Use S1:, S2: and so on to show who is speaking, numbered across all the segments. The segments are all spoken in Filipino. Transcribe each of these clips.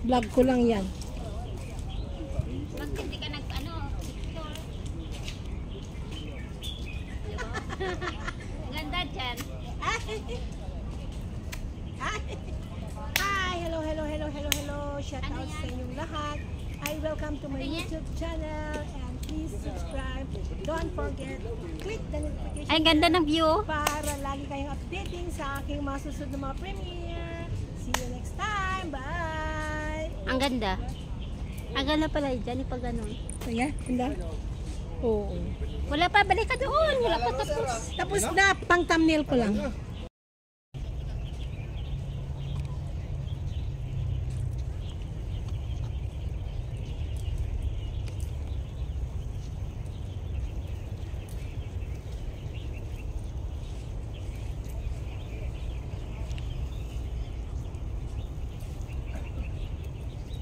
S1: Vlog ko lang yan.
S2: Bakit hindi ka nag-ano? Picture? Ganda dyan.
S1: Hi! Hello. Shout out sa inyong lahat. Hi, welcome to my YouTube channel. And please subscribe. Don't forget, click the notification
S2: Ay, ganda ng view.
S1: para lagi kayong updating sa aking mga susunod na mga premiere. See you next time. Bye!
S2: Ang ganda. Ang ganda pala dyan, pag ganun.
S1: Ayan, ganda. Oo.
S2: Wala pa, balik ka doon. Wala pa tapos.
S1: Tapos na, pang thumbnail ko lang.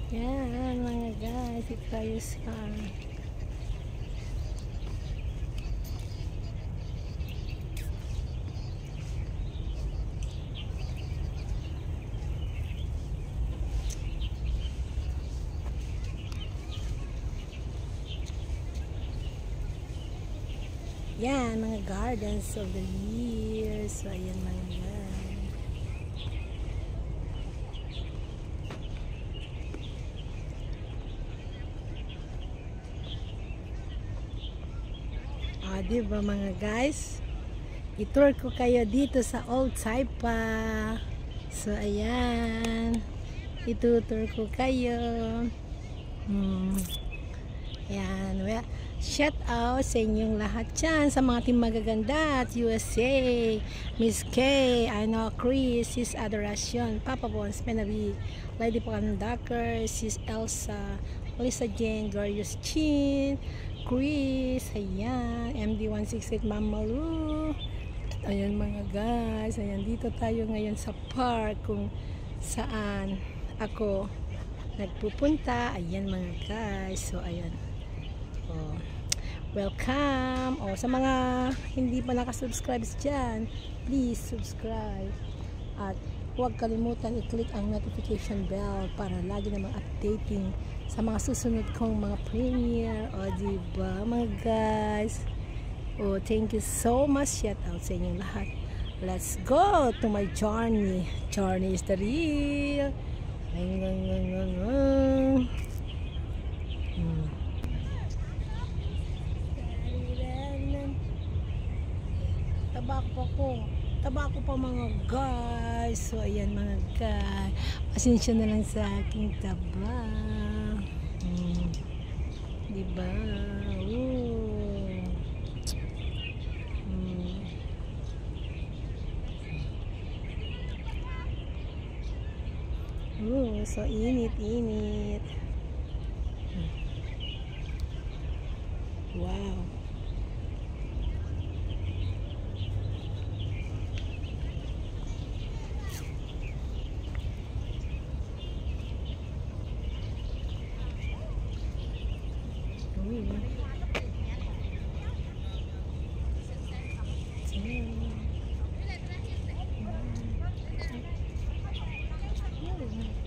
S1: Yan mga guys, ito tayo sa yan, mga gardens of the year. So ayan mga guys. Diba mga guys, i-tour ko kayo dito sa Old Saipa. So ayan, itutur ko kayo. Ayan, well, shout out sa inyong lahat dyan, sa mga team magaganda at USA, Miss K, I know Chris, Sis Adoracion, Papa Bones, Penabi, Lady Pakandakar, Sis Elsa, Lisa Jane, Glorious Chin, Chris, ayan, MD168 Mamalu. Ayan mga guys, ayan, dito tayo ngayon sa park kung saan ako nagpupunta. Ayan mga guys, so ayan. Oh, welcome. Oh, sa mga hindi pa nakasubscribe dyan, please subscribe. At huwag kalimutan i-click ang notification bell para lagi namang updating sa mga susunod kong mga premiere. O diba mga guys, oh thank you so much, shout out sa inyong lahat. Let's go to my journey. Journey is the real. Tabako pa mga guys. So ayan mga guys, pasensya na lang sa aking taba. Diba? So init. Wow.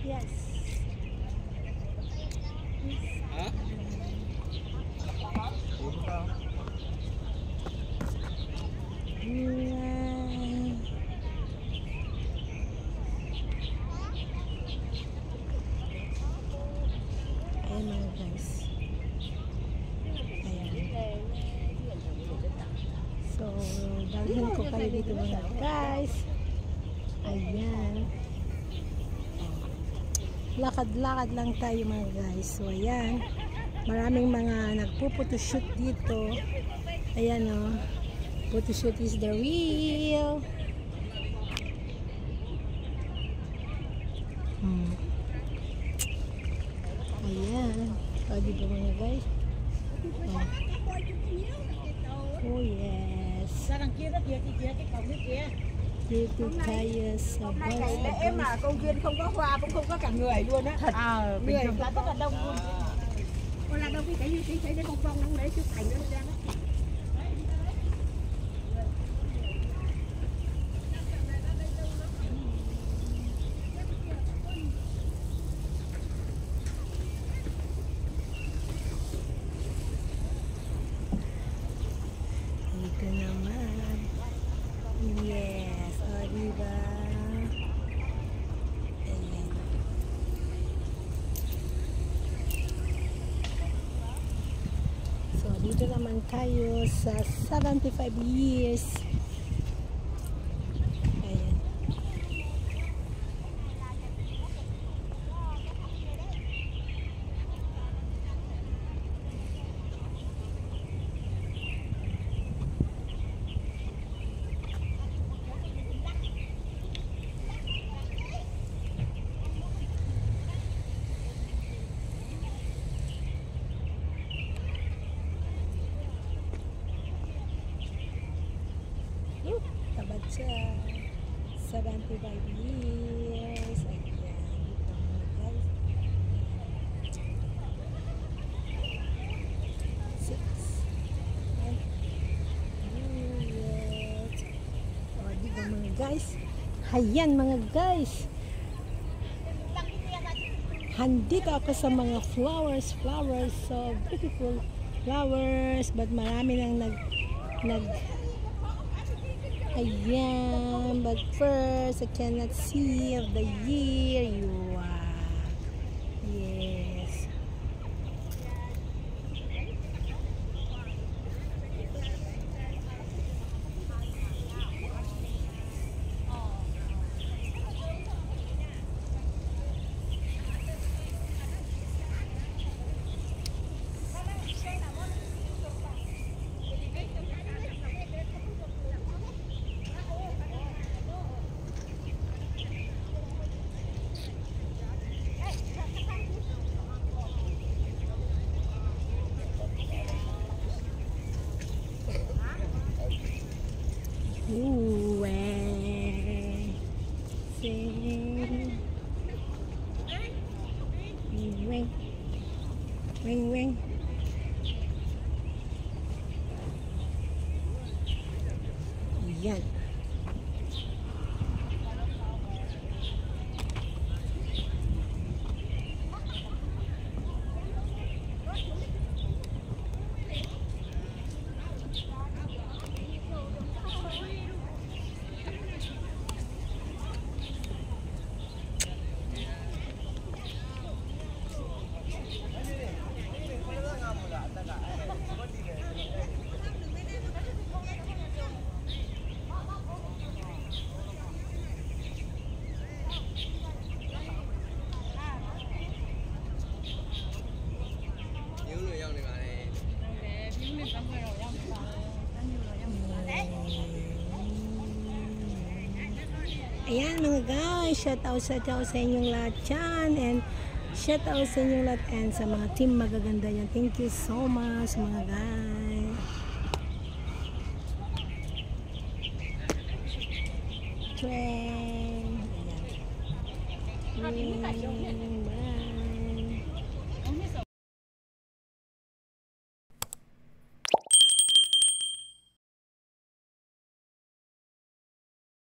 S1: Yes. Ayan mga guys. Ayan. So, dalhin ko kayo dito mga guys. Ayan. Lakad-lakad lang tayo mga guys. So ayan, maraming mga nagpo-photoshoot dito. Ayan o, photoshoot is the real. Ayan, o diba mga guys. Oh yes, dito tayo sa
S3: Em mà công viên không có hoa cũng không có cả người luôn á. Thật. Người là rất là đông luôn. Còn là đông cái như cái bông bông nó đấy chụp ảnh nó ra đó.
S1: naman tayo sa 75 years. Ayan. Tabad siya. 75 years. Ayan. Dito mga guys. 6. O, diba mga guys? Ayan mga guys. Handito ako sa mga flowers. So beautiful flowers. But marami nang nag ayan, but first I cannot see of the year. You are, yes. Ooh, wing. Yan. Ayan mga guys, shout out sa inyong lahat dyan, and shout out sa inyong lahat and sa mga team magaganda yan. Thank you so much mga guys. Train. Ayan.